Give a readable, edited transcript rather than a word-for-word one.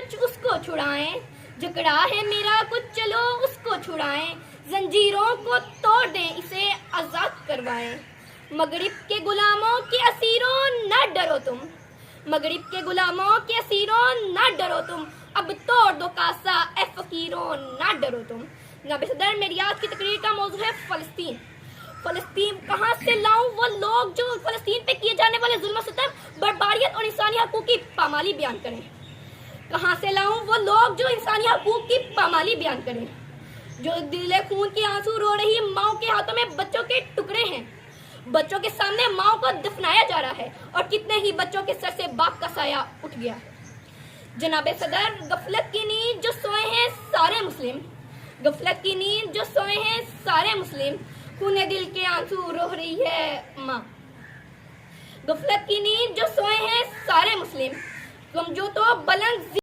کچھ اس کو چھڑائیں، جھگڑا ہے میرا کچھ چلو اس کو چھڑائیں، زنجیروں کو توڑ دیں اسے آزاد کروائیں، مغرب کے غلاموں کے اسیروں نہ ڈرو تم، مغرب کے غلاموں کے اسیروں نہ ڈرو تم، اب توڑ دو کاسا اے فقیروں نہ ڈرو تم۔ جناب صدر، میری آج کی تقریر کا موضوع ہے فلسطین۔ فلسطین کہاں سے لاؤں وہ لوگ جو فلسطین پہ کیے جانے والے ظلم و ستم، بربریت اور انسانی حقوق کی پامالی بیان کریں؟ کہاں سے لاؤں وہ لوگ جو انسانی حقوق کی پامالی بیان کریں؟ جو دل خون کے آنسو رو رہی ماؤں کے ہاتھوں میں بچوں کے ٹکڑے ہیں، بچوں کے سامنے ماؤں کو دفنایا جا رہا ہے، اور کتنے ہی بچوں کے سر سے باپ کا سایہ اٹھ گیا ہے۔ جناب صدر، غفلت کی نیند جو سوئے ہیں سارے مسلم، غفلت کی نیند جو سوئے ہیں سارے مسلم، خون دل کے آنسو رو رہی ہے ماں۔ غفلت کی نیند جو سوئے ہیں سارے مسلم، تم جو تو بلند